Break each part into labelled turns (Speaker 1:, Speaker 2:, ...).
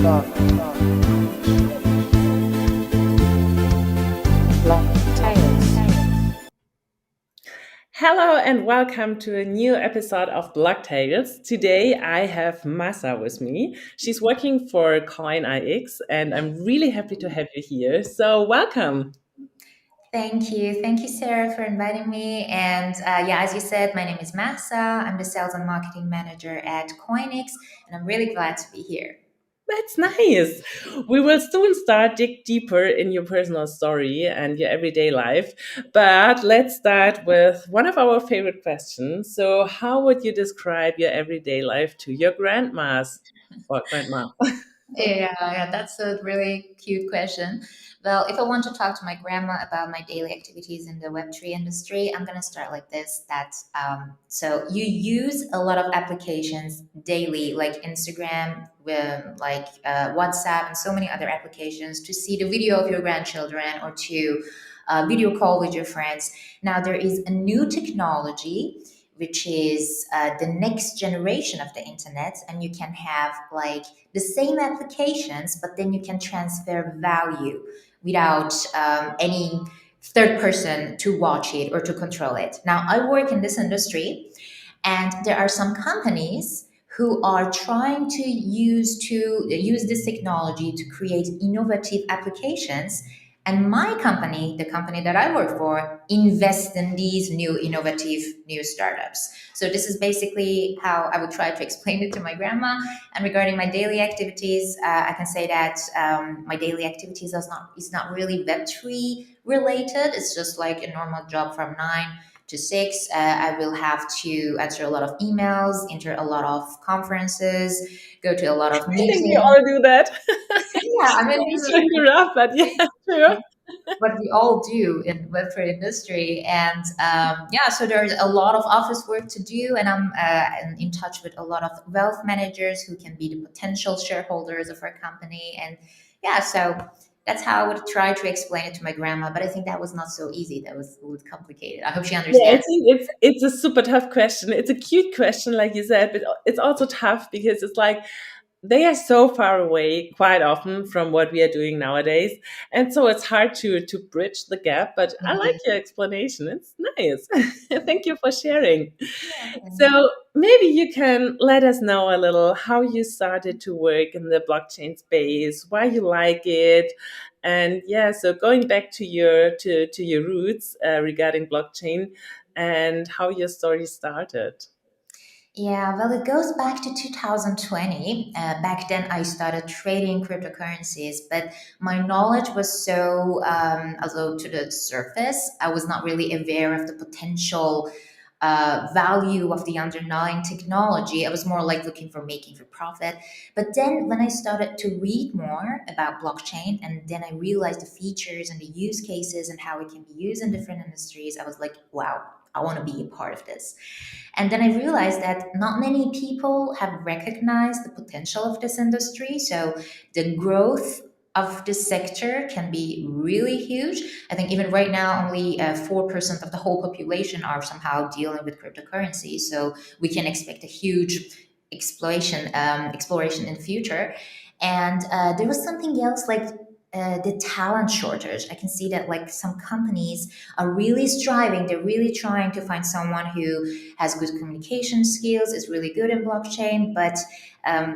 Speaker 1: Blocktales.
Speaker 2: Hello and welcome to a new episode of Blocktales. Today I have Mahsa with me. She's working for coinIX and I'm really happy to have you here. So welcome.
Speaker 1: Thank you. Thank you, Sarah, for inviting me. And yeah, as you said, my name is Mahsa. I'm the sales and marketing manager at coinIX, and I'm really glad to be here.
Speaker 2: That's nice. We will soon start dig deeper in your personal story and your everyday life. But let's start with one of our favorite questions. So how would you describe your everyday life to your grandmas or grandma?
Speaker 1: Yeah, that's a really cute question. Well, if I want to talk to my grandma about my daily activities in the Web3 industry, I'm going to start like this. So you use a lot of applications daily, like Instagram, WhatsApp, and so many other applications to see the video of your grandchildren or to video call with your friends. Now, there is a new technology which is the next generation of the internet, and you can have like the same applications, but then you can transfer value without any third person to watch it or to control it. Now, I work in this industry, and there are some companies who are trying to use this technology to create innovative applications, and my company, the company that I work for, invest in these new innovative new startups. So this is basically how I would try to explain it to my grandma. And regarding my daily activities, I can say that my daily activities is not really Web3 related. It's just like a normal job from 9 to 6. I will have to answer a lot of emails, enter a lot of conferences, go to a lot of
Speaker 2: I think we
Speaker 1: meetings.
Speaker 2: all do that.
Speaker 1: Yeah, I mean, this
Speaker 2: Sorry
Speaker 1: is
Speaker 2: to interrupt, but yeah, sure.
Speaker 1: what we all do in Web3 industry. And yeah, so there's a lot of office work to do, and I'm in touch with a lot of wealth managers who can be the potential shareholders of our company. And yeah, so that's how I would try to explain it to my grandma. But I think that was not so easy. That was complicated. I hope she
Speaker 2: Yeah, I
Speaker 1: understands.
Speaker 2: think it's a super tough question. It's a cute question, like you said, but it's also tough because it's like they are so far away quite often from what we are doing nowadays, and so it's hard to bridge the gap. But I like your explanation. It's nice. Thank you for sharing.
Speaker 1: Yeah.
Speaker 2: So maybe you can let us know a little how you started to work in the blockchain space, why you like it, and yeah. So going back to your roots regarding blockchain and how your story started.
Speaker 1: Yeah, well, it goes back to 2020. Back then, I started trading cryptocurrencies, but my knowledge was so, although to the surface, I was not really aware of the potential value of the underlying technology. I was more like looking for making for profit. But then, when I started to read more about blockchain, and then I realized the features and the use cases and how it can be used in different industries, I was like, wow, I want to be a part of this. And then I realized that not many people have recognized the potential of this industry. So the growth of this sector can be really huge. I think even right now, only 4% of the whole population are somehow dealing with cryptocurrency. So we can expect a huge exploration in the future. And there was something else like the talent shortage. I can see that like some companies are really striving, they're really trying to find someone who has good communication skills, is really good in blockchain, but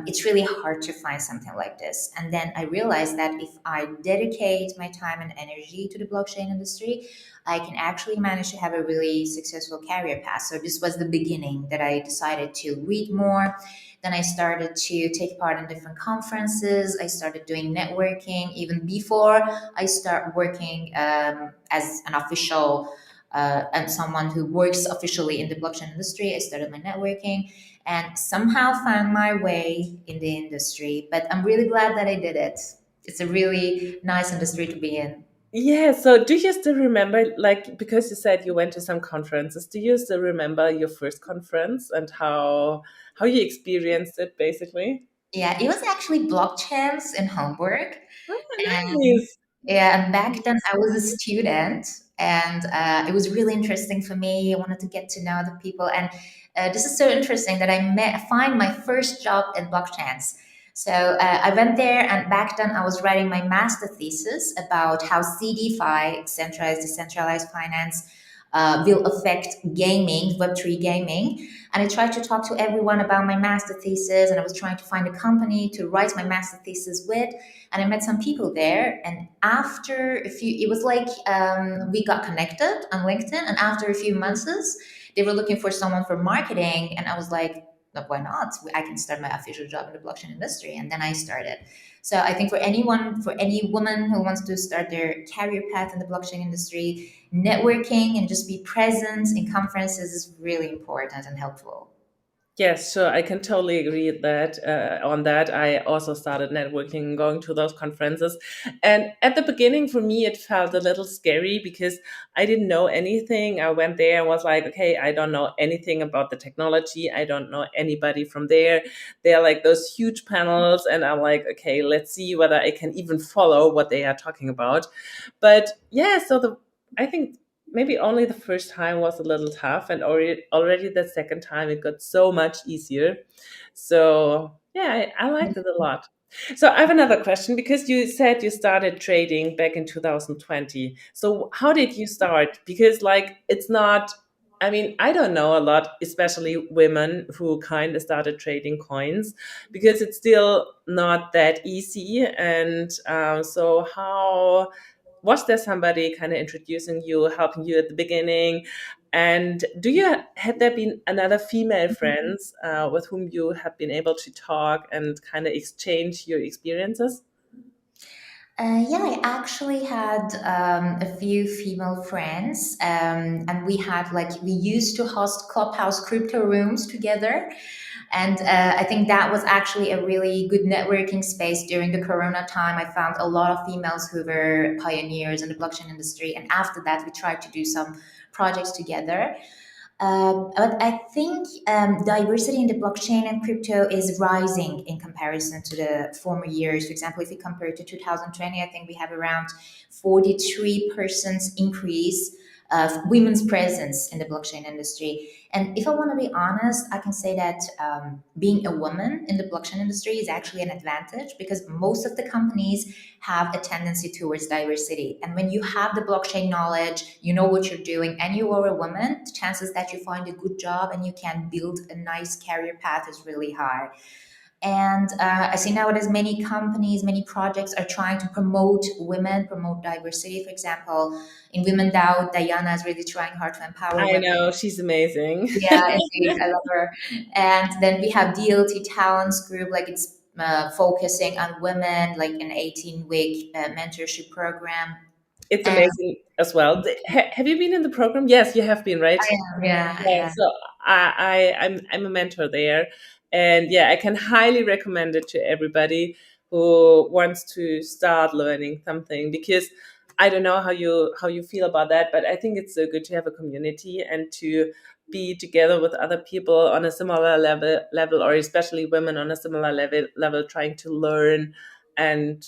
Speaker 1: it's really hard to find something like this. And then I realized that if I dedicate my time and energy to the blockchain industry, I can actually manage to have a really successful career path. So this was the beginning that I decided to read more. Then I started to take part in different conferences. I started doing networking even before I start working as an official and someone who works officially in the blockchain industry. I started my networking and somehow found my way in the industry. But I'm really glad that I did it. It's a really nice industry to be in.
Speaker 2: Yeah, so do you still remember, like, because you said you went to some conferences, do you still remember your first conference and how you experienced it, basically?
Speaker 1: Yeah, it was actually blockchains in Hamburg.
Speaker 2: Oh,
Speaker 1: And
Speaker 2: nice.
Speaker 1: yeah, and back then I was a student, and it was really interesting for me. I wanted to get to know the people, and this is so interesting that find my first job in blockchains. So I went there, and back then I was writing my master thesis about how CDFI, centralized decentralized finance, will affect gaming, Web3 gaming. And I tried to talk to everyone about my master thesis, and I was trying to find a company to write my master thesis with. And I met some people there. And after a few, it was like we got connected on LinkedIn. And after a few months, they were looking for someone for marketing. And I was like, why not? I can start my official job in the blockchain industry. And then I started. So I think for anyone, for any woman who wants to start their career path in the blockchain industry, networking and just be present in conferences is really important and helpful.
Speaker 2: Yes, sure. I can totally agree with that. On that, I also started networking, going to those conferences, and at the beginning, for me, it felt a little scary because I didn't know anything. I went there and was like, "Okay, I don't know anything about the technology. I don't know anybody from there." They're like those huge panels, and I'm like, "Okay, let's see whether I can even follow what they are talking about." But yeah, so the I think maybe only the first time was a little tough, and already the second time it got so much easier. So yeah, I liked it a lot. So I have another question because you said you started trading back in 2020. So how did you start? Because like it's not, I mean, I don't know a lot, especially women who kind of started trading coins because it's still not that easy. And so how was there somebody kind of introducing you, helping you at the beginning? And had there been another female friends with whom you have been able to talk and kind of exchange your experiences?
Speaker 1: Yeah, I actually had a few female friends, and we used to host clubhouse crypto rooms together. And I think that was actually a really good networking space during the Corona time. I found a lot of females who were pioneers in the blockchain industry. And after that, we tried to do some projects together. But I think diversity in the blockchain and crypto is rising in comparison to the former years. For example, if we compare to 2020, I think we have around 43% increase of women's presence in the blockchain industry. And if I want to be honest, I can say that being a woman in the blockchain industry is actually an advantage because most of the companies have a tendency towards diversity. And when you have the blockchain knowledge, you know what you're doing, and you are a woman, the chances that you find a good job and you can build a nice career path is really high. And I see nowadays many companies, many projects are trying to promote women, promote diversity. For example, in Women DAO, Diana is really trying hard to empower
Speaker 2: I
Speaker 1: women.
Speaker 2: know, she's amazing.
Speaker 1: Yeah, indeed, I love her. And then we have DLT Talents Group, like it's focusing on women, like an 18-week mentorship program.
Speaker 2: It's
Speaker 1: And
Speaker 2: amazing as well. Have you been in the program? Yes, you have been, right?
Speaker 1: yeah,
Speaker 2: Yeah,
Speaker 1: yeah.
Speaker 2: so I'm a mentor there, and yeah, I can highly recommend it to everybody who wants to start learning something because I don't know how you feel about that, but I think it's so good to have a community and to be together with other people on a similar level, or especially women on a similar level trying to learn and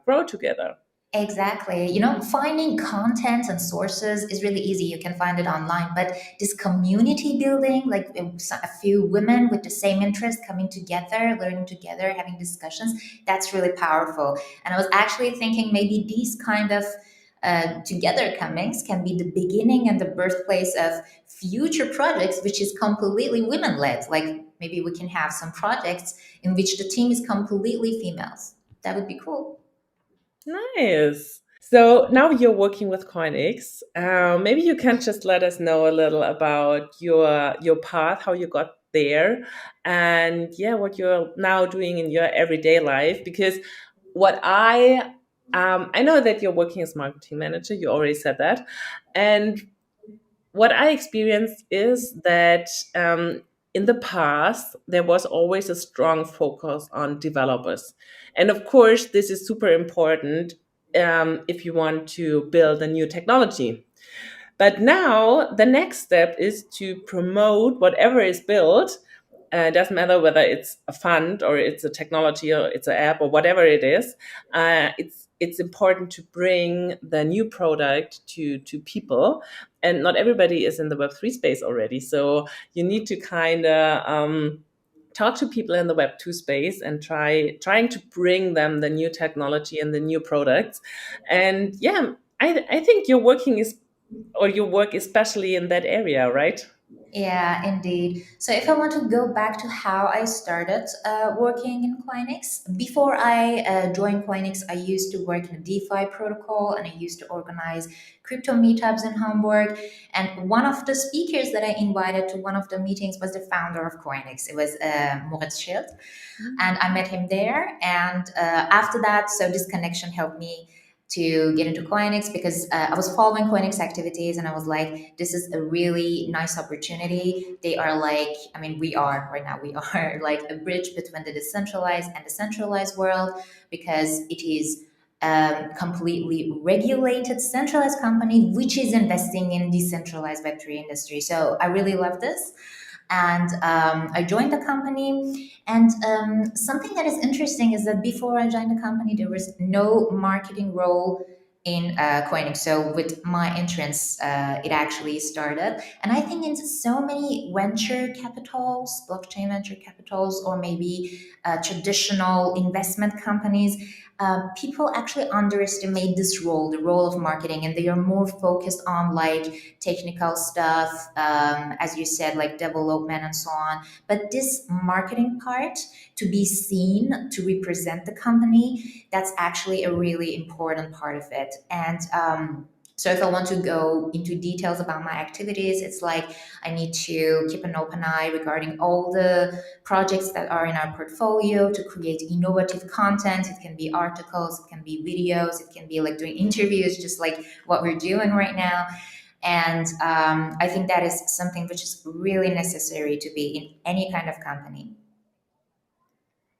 Speaker 2: grow together.
Speaker 1: Exactly. You know, finding content and sources is really easy. You can find it online. But this community building, like a few women with the same interest coming together, learning together, having discussions, that's really powerful. And I was actually thinking maybe these kind of together comings can be the beginning and the birthplace of future projects, which is completely women led. Like maybe we can have some projects in which the team is completely females. That would be cool.
Speaker 2: Nice. So now you're working with coinIX. Maybe you can just let us know a little about your path, how you got there, and yeah, what you're now doing in your everyday life. Because what I know that you're working as marketing manager. You already said that, and what I experienced is that in the past, there was always a strong focus on developers. And of course, this is super important if you want to build a new technology. But now the next step is to promote whatever is built. It doesn't matter whether it's a fund or it's a technology or it's an app or whatever it is. It's important to bring the new product to people, and not everybody is in the Web3 space already. So you need to kind of talk to people in the Web2 space and trying to bring them the new technology and the new products. And yeah, I think your working is or your work especially in that area, right?
Speaker 1: Yeah, indeed. So if I want to go back to how I started working in coinIX, before I joined coinIX, I used to work in a DeFi protocol and I used to organize crypto meetups in Hamburg. And one of the speakers that I invited to one of the meetings was the founder of coinIX. It was Moritz Schild, and I met him there. And after that, so this connection helped me to get into coinIX because I was following coinIX activities and I was like, this is a really nice opportunity. They are like, I mean, we are right now, we are like a bridge between the decentralized and the centralized world because it is completely regulated centralized company which is investing in decentralized Web3 industry. So I really love this. And I joined the company. And something that is interesting is that before I joined the company, there was no marketing role in coinIX. So with my entrance, it actually started. And I think in so many venture capitals, blockchain venture capitals, or maybe traditional investment companies, people actually underestimate this role, the role of marketing, and they are more focused on like technical stuff, as you said, like development and so on. But this marketing part, to be seen, to represent the company, that's actually a really important part of it. And so if I want to go into details about my activities, it's like I need to keep an open eye regarding all the projects that are in our portfolio to create innovative content. It can be articles, it can be videos, it can be like doing interviews, just like what we're doing right now. And I think that is something which is really necessary to be in any kind of company.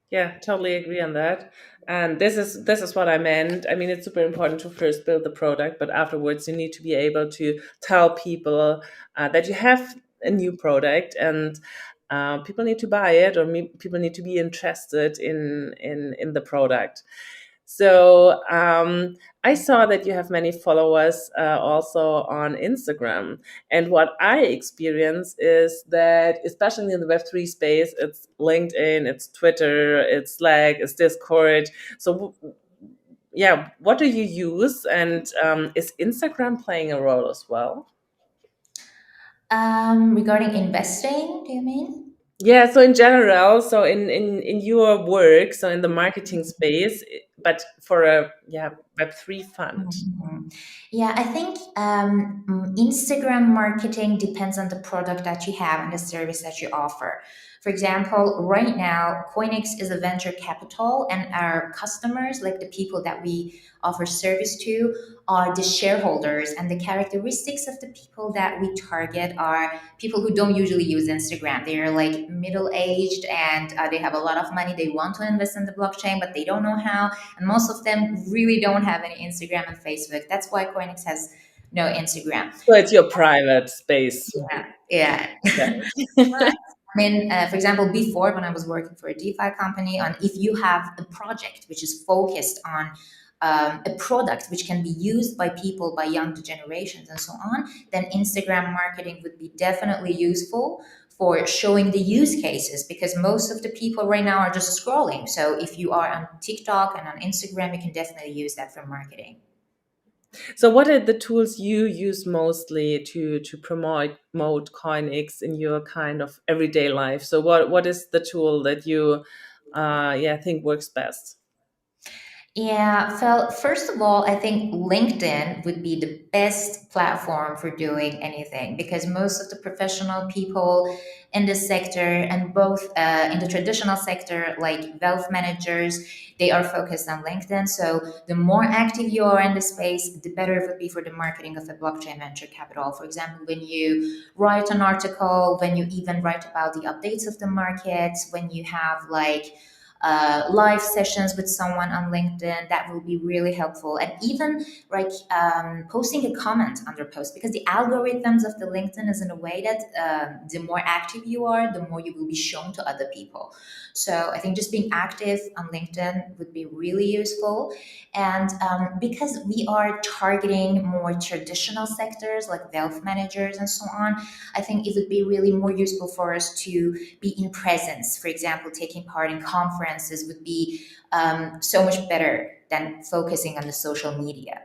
Speaker 2: Yeah, totally agree on that. And this is what I meant. I mean, it's super important to first build the product, but afterwards you need to be able to tell people that you have a new product, and people need to buy it, or people need to be interested in the product. So I saw that you have many followers also on Instagram. And what I experience is that, especially in the Web3 space, it's LinkedIn, it's Twitter, it's Slack, it's Discord. So, yeah, what do you use? And is Instagram playing a role as well?
Speaker 1: Regarding investing, do you mean?
Speaker 2: Yeah, so in general, so in your work, so in the marketing space, but for a Web3 fund.
Speaker 1: Mhm. Yeah, I think Instagram marketing depends on the product that you have and the service that you offer. For example, right now, coinIX is a venture capital, and our customers, like the people that we offer service to, are the shareholders. And the characteristics of the people that we target are people who don't usually use Instagram. They are like middle aged and they have a lot of money. They want to invest in the blockchain, but they don't know how, and most of them really don't have any Instagram and Facebook. That's why coinIX has no Instagram.
Speaker 2: So it's your private space.
Speaker 1: Yeah, yeah.
Speaker 2: Okay.
Speaker 1: But I mean, for example, before when I was working for a DeFi company, on if you have a project which is focused on a product which can be used by people, by younger generations, and so on, then Instagram marketing would be definitely useful for showing the use cases because most of the people right now are just scrolling. So if you are on TikTok and on Instagram, you can definitely use that for marketing.
Speaker 2: So what are the tools you use mostly to promote coinX in your kind of everyday life? So what is the tool that you think works best?
Speaker 1: Yeah, well, first of all, I think LinkedIn would be the best platform for doing anything because most of the professional people in this sector and both in the traditional sector, like wealth managers, they are focused on LinkedIn. So the more active you are in the space, the better it would be for the marketing of a blockchain venture capital. For example, when you write an article, when you even write about the updates of the market, when you have like live sessions with someone on LinkedIn. That will be really helpful. And even like posting a comment under post, because the algorithms of the LinkedIn is in a way that the more active you are, the more you will be shown to other people. So I think just being active on LinkedIn would be really useful. And because we are targeting more traditional sectors like wealth managers and so on, I think it would be really more useful for us to be in presence. For example, taking part in conferences would be so much better than focusing on the social media.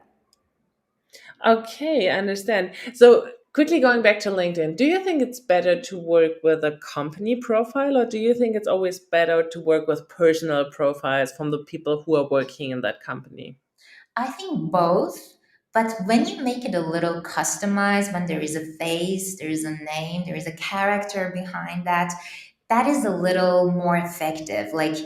Speaker 2: Okay, I understand. So, quickly going back to LinkedIn, do you think it's better to work with a company profile, or do you think it's always better to work with personal profiles from the people who are working in that company?
Speaker 1: I think both. But when you make it a little customized, when there is a face, there is a name, there is a character behind that, that is a little more effective. Like,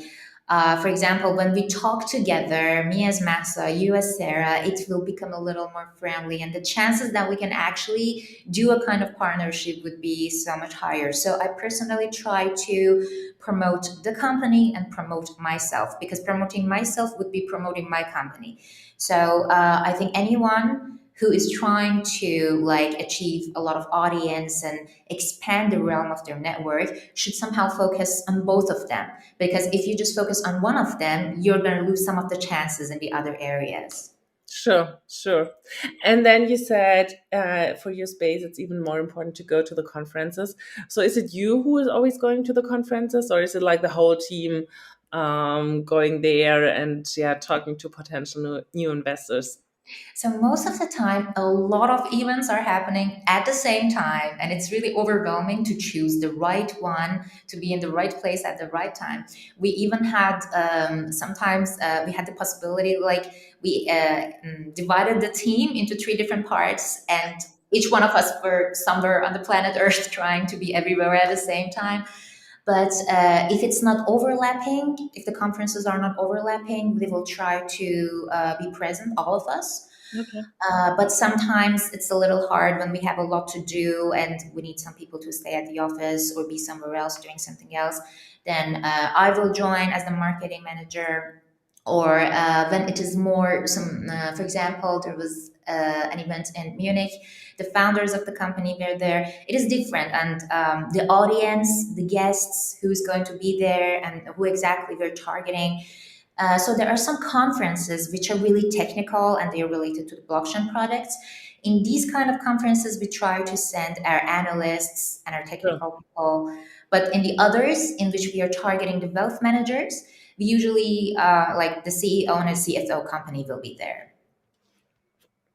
Speaker 1: for example, when we talk together, me as Mahsa, you as Sarah, it will become a little more friendly, and the chances that we can actually do a kind of partnership would be so much higher. So I personally try to promote the company and promote myself, because promoting myself would be promoting my company. So I think anyone who is trying to like achieve a lot of audience and expand the realm of their network should somehow focus on both of them, because if you just focus on one of them, you're going to lose some of the chances in the other areas.
Speaker 2: Sure, sure. And then you said for your space, it's even more important to go to the conferences. So is it you who is always going to the conferences, or is it like the whole team going there and yeah, talking to potential new investors?
Speaker 1: So most of the time, a lot of events are happening at the same time, and it's really overwhelming to choose the right one to be in the right place at the right time. We even had sometimes we had the possibility like we divided the team into three different parts, and each one of us were somewhere on the planet Earth trying to be everywhere at the same time. But if it's not overlapping, if the conferences are not overlapping, we will try to be present, all of us.
Speaker 2: Okay.
Speaker 1: But sometimes it's a little hard when we have a lot to do and we need some people to stay at the office or be somewhere else doing something else. Then I will join as the marketing manager. Or when it is more some, for example, there was an event in Munich. The founders of the company were there. It is different, and the audience, the guests, who's going to be there, and who exactly we're targeting. So there are some conferences which are really technical and they are related to the blockchain products. In these kind of conferences, we try to send our analysts and our
Speaker 2: Sure.
Speaker 1: technical people. But in the others, in which we are targeting the wealth managers, we usually like the CEO and a CFO company will be there.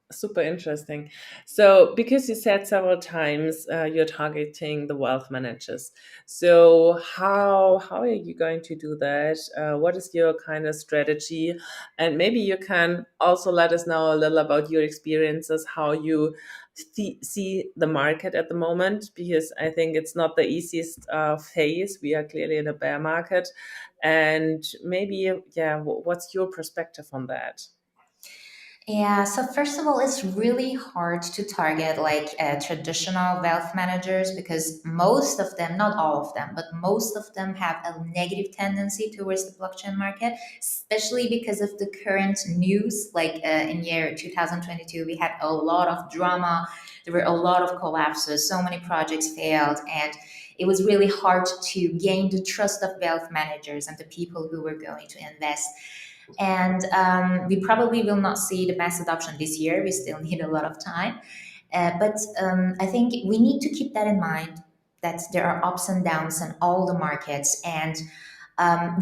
Speaker 2: Super interesting. So, because you said several times you're targeting the wealth managers, so how are you going to do that? What is your kind of strategy? And maybe you can also let us know a little about your experiences, how you see the market at the moment, because I think it's not the easiest phase. We are clearly in a bear market, and maybe yeah, what's your perspective on that?
Speaker 1: Yeah, so first of all, it's really hard to target like traditional wealth managers, because most of them, not all of them, but most of them have a negative tendency towards the blockchain market, especially because of the current news. Like in year 2022, we had a lot of drama. There were a lot of collapses. So many projects failed, and it was really hard to gain the trust of wealth managers and the people who were going to invest. And we probably will not see the mass adoption this year. We still need a lot of time. But I think we need to keep that in mind, that there are ups and downs in all the markets. And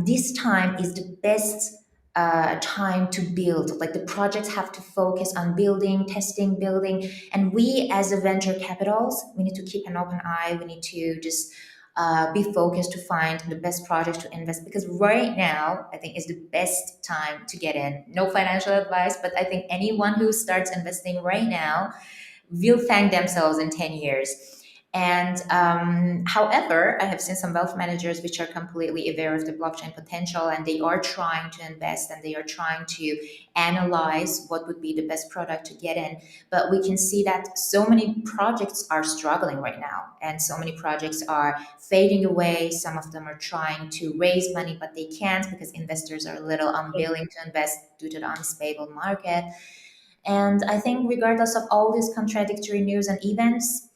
Speaker 1: this time is the best time to build. Like the projects have to focus on building, testing, building. And we as a venture capitals, we need to keep an open eye. We need to just be focused to find the best projects to invest, because right now I think is the best time to get in. No financial advice, but I think anyone who starts investing right now will thank themselves in 10 years. And however, I have seen some wealth managers which are completely aware of the blockchain potential, and they are trying to invest and they are trying to analyze what would be the best product to get in. But we can see that so many projects are struggling right now, and so many projects are fading away. Some of them are trying to raise money, but they can't because investors are a little unwilling to invest due to the unstable market. And I think, regardless of all these contradictory news and events,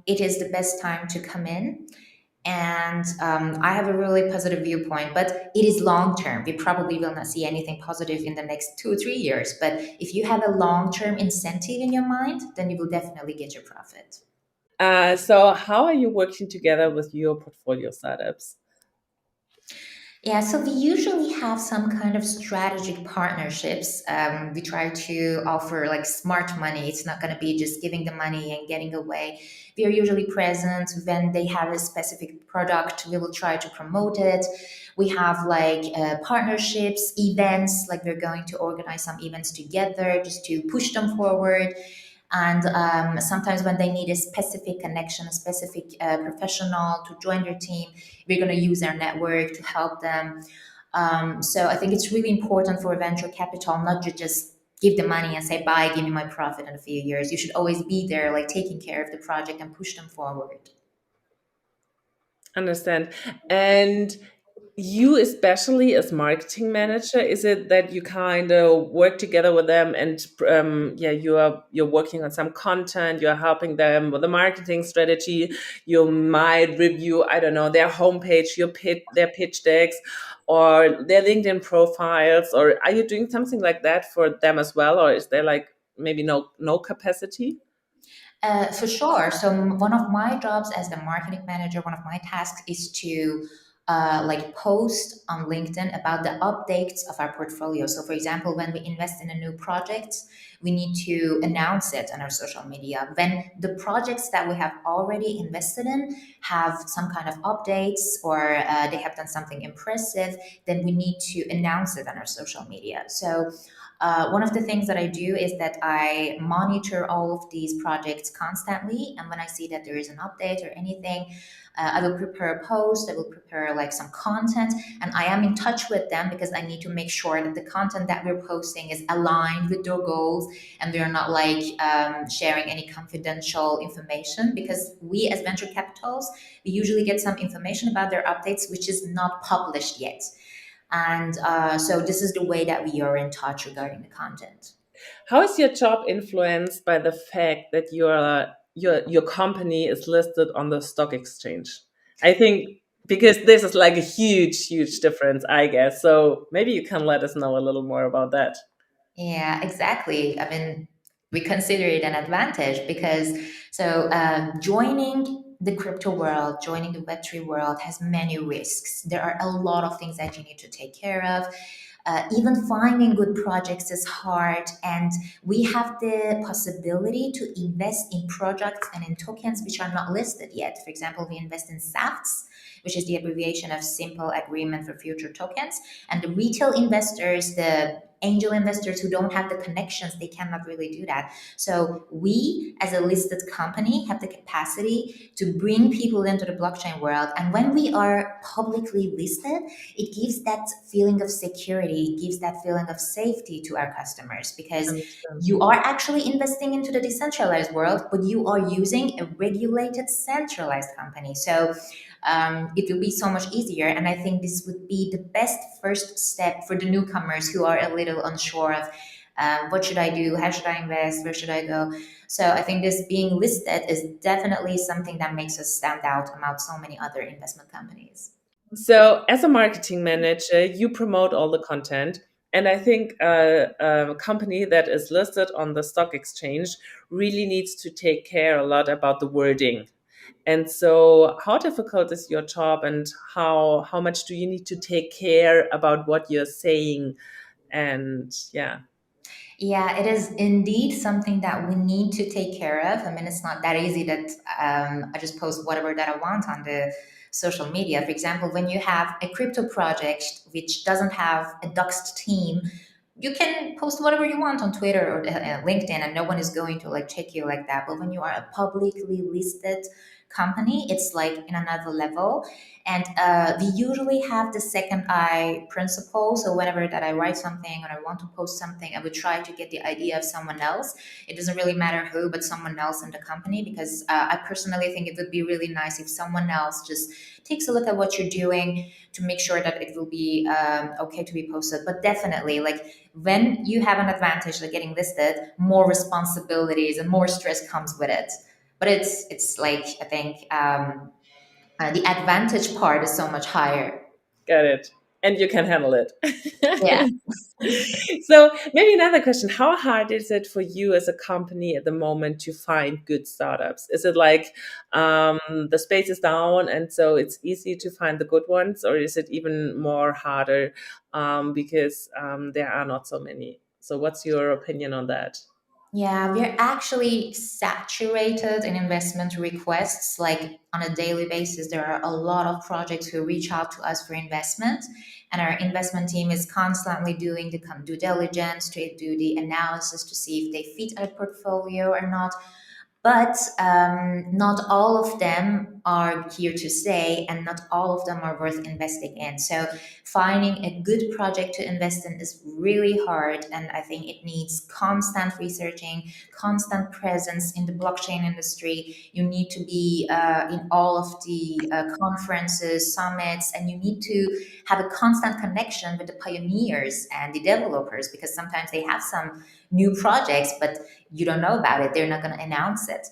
Speaker 1: it is the best time to come in. And I have a really positive viewpoint, but it is long term. We probably will not see anything positive in the next 2 or 3 years. But if you have a long term incentive in your mind, then you will definitely get your profit.
Speaker 2: So how are you working together with your portfolio startups?
Speaker 1: Yeah, so we usually have some kind of strategic partnerships. We try to offer like smart money. It's not going to be just giving the money and getting away. We are usually present when they have a specific product. We will try to promote it. We have like partnerships, events, like we're going to organize some events together just to push them forward. And sometimes when they need a specific connection, a specific professional to join their team, we're going to use our network to help them. So I think it's really important for venture capital not to just give the money and say, bye, give me my profit in a few years. You should always be there, like taking care of the project and push them forward.
Speaker 2: Understand. And you, especially as marketing manager, is it that you kind of work together with them and yeah, you're working on some content, you're helping them with the marketing strategy, you might review, I don't know, their homepage, their pitch decks or their LinkedIn profiles, or are you doing something like that for them as well, or is there like maybe no capacity?
Speaker 1: For sure. So one of my jobs as the marketing manager, one of my tasks is to like post on LinkedIn about the updates of our portfolio. So for example, when we invest in a new project, we need to announce it on our social media. When the projects that we have already invested in have some kind of updates or they have done something impressive, then we need to announce it on our social media. So one of the things that I do is that I monitor all of these projects constantly. And when I see that there is an update or anything, I will prepare a post, I will prepare like some content, and I am in touch with them because I need to make sure that the content that we're posting is aligned with their goals and we are not like sharing any confidential information because we as venture capitals, we usually get some information about their updates which is not published yet. And so this is the way that we are in touch regarding the content.
Speaker 2: How is your job influenced by the fact that your company is listed on the stock exchange? I think because this is like a huge difference, I guess. So maybe you can let us know a little more about that.
Speaker 1: Yeah, exactly. I mean, we consider it an advantage because joining the crypto world, joining the Web3 world has many risks. There are a lot of things that you need to take care of. Even finding good projects is hard, and we have the possibility to invest in projects and in tokens which are not listed yet. For example, we invest in SAFTs, which is the abbreviation of Simple Agreement for Future Tokens, and the retail investors, the angel investors who don't have the connections, they cannot really do that. So we as a listed company have the capacity to bring people into the blockchain world, and when we are publicly listed, it gives that feeling of security, it gives that feeling of safety to our customers because
Speaker 2: Understand.
Speaker 1: you are actually investing into the decentralized world, but you are using a regulated centralized company. So it will be so much easier. And I think this would be the best first step for the newcomers who are a little unsure of what should I do, how should I invest, where should I go. So I think this being listed is definitely something that makes us stand out among so many other investment companies.
Speaker 2: So, as a marketing manager, you promote all the content. And I think a company that is listed on the stock exchange really needs to take care a lot about the wording. And so, how difficult is your job, and how much do you need to take care about what you're saying? And yeah,
Speaker 1: Yeah, it is indeed something that we need to take care of. I mean, it's not that easy that I just post whatever that I want on the social media. For example, when you have a crypto project which doesn't have a doxed team, you can post whatever you want on Twitter or LinkedIn, and no one is going to like check you like that. But when you are a publicly listed company, it's like in another level. And we usually have the second eye principle. So whenever that I write something or I want to post something, I would try to get the idea of someone else. It doesn't really matter who, but someone else in the company, because I personally think it would be really nice if someone else just takes a look at what you're doing to make sure that it will be okay to be posted. But definitely, like when you have an advantage, like getting listed, more responsibilities and more stress comes with it. But it's like I think the advantage part is so much higher.
Speaker 2: Got it. And you can handle it.
Speaker 1: Yeah.
Speaker 2: So maybe another question: how hard is it for you as a company at the moment to find good startups? Is it like the space is down and so it's easy to find the good ones, or is it even more harder because there are not so many? So what's your opinion on that?
Speaker 1: Yeah, we're actually saturated in investment requests. Like on a daily basis, there are a lot of projects who reach out to us for investment, and our investment team is constantly doing the due diligence to do the analysis to see if they fit our portfolio or not. But not all of them are here to stay, and not all of them are worth investing in. So finding a good project to invest in is really hard, and I think it needs constant researching, constant presence in the blockchain industry. You need to be in all of the conferences, summits, and you need to have a constant connection with the pioneers and the developers, because sometimes they have some new projects, but you don't know about it. They're not going to announce it.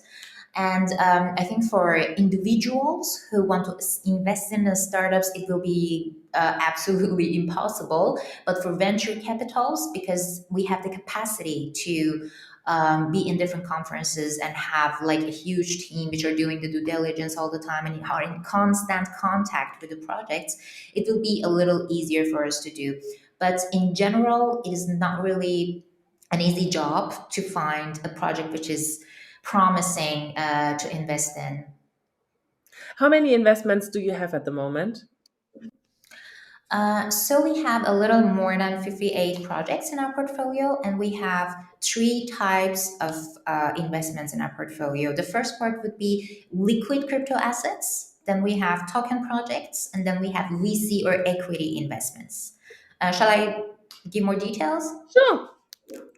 Speaker 1: And I think for individuals who want to invest in the startups, it will be absolutely impossible. But for venture capitals, because we have the capacity to be in different conferences and have like a huge team which are doing the due diligence all the time and are in constant contact with the projects, it will be a little easier for us to do. But in general, it is not really an easy job to find a project which is promising to invest in.
Speaker 2: How many investments do you have at the moment?
Speaker 1: So we have a little more than 58 projects in our portfolio, and we have three types of investments in our portfolio. The first part would be liquid crypto assets, then we have token projects, and then we have VC or equity investments. Shall I give more details?
Speaker 2: Sure.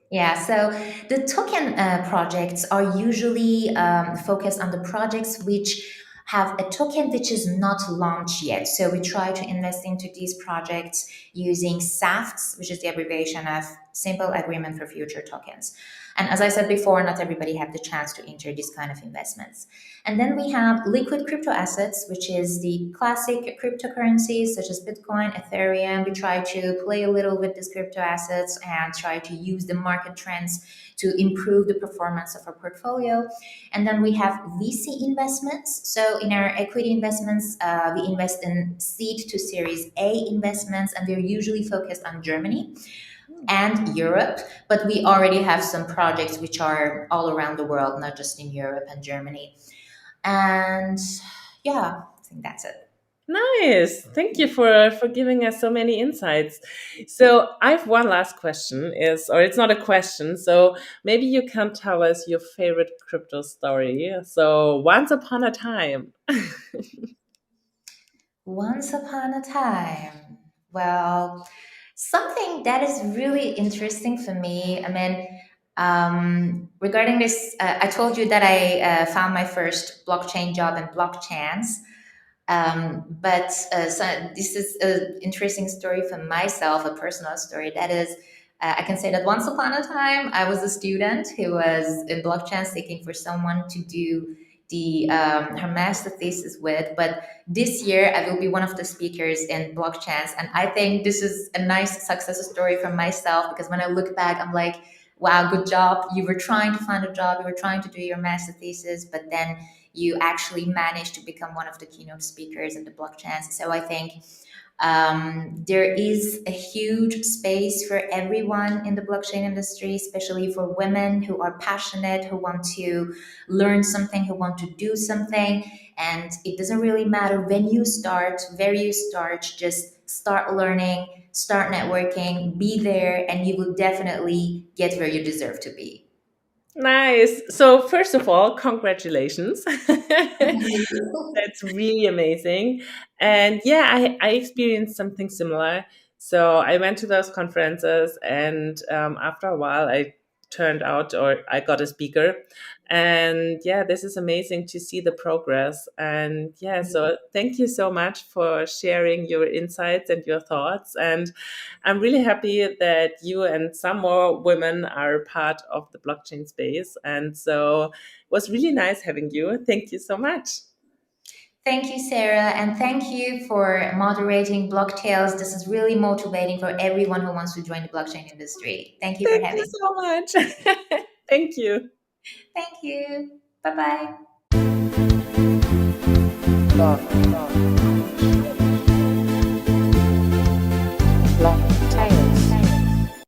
Speaker 1: Yeah, so the token projects are usually focused on the projects which have a token which is not launched yet. So we try to invest into these projects using SAFTs, which is the abbreviation of Simple Agreement for Future Tokens. And as I said before, not everybody have the chance to enter these kind of investments. And then we have liquid crypto assets, which is the classic cryptocurrencies such as Bitcoin, Ethereum. We try to play a little with these crypto assets and try to use the market trends to improve the performance of our portfolio. And then we have VC investments. So in our equity investments, we invest in seed to Series A investments, and we're usually focused on Germany and Europe, but we already have some projects which are all around the world, not just in Europe and Germany. And yeah, I think that's it.
Speaker 2: Nice. Thank you for giving us so many insights. So I have one last question is or it's not a question, so maybe you can tell us your favorite crypto story. So once upon a time.
Speaker 1: Once upon a time. Well, something that is really interesting for me. I mean, regarding this, I told you that I found my first blockchain job in blockchains. But so this is an interesting story for myself, a personal story. That is, I can say that once upon a time, I was a student who was in blockchain seeking for someone to do the her master thesis with. But this year, I will be one of the speakers in blockchains, and I think this is a nice success story for myself, because when I look back, I'm like, wow, good job. You were trying to find a job, you were trying to do your master thesis, but then you actually managed to become one of the keynote speakers in the blockchains. So I think there is a huge space for everyone in the blockchain industry, especially for women who are passionate, who want to learn something, who want to do something. And it doesn't really matter when you start, where you start, just start learning, start networking, be there, and you will definitely get where you deserve to be.
Speaker 2: Nice. So, first of all, congratulations.
Speaker 1: Thank you.
Speaker 2: That's really amazing. And yeah, I experienced something similar. So, I went to those conferences, and after a while, I turned out or I got a speaker. And yeah, this is amazing to see the progress. And yeah, so thank you so much for sharing your insights and your thoughts. And I'm really happy that you and some more women are part of the blockchain space. And so it was really nice having you. Thank you so much.
Speaker 1: Thank you, Sarah, and thank you for moderating Blocktales. This is really motivating for everyone who wants to join the blockchain industry. Thank you for
Speaker 2: Thank you
Speaker 1: having
Speaker 2: so much. Thank you.
Speaker 1: Thank you. Bye bye.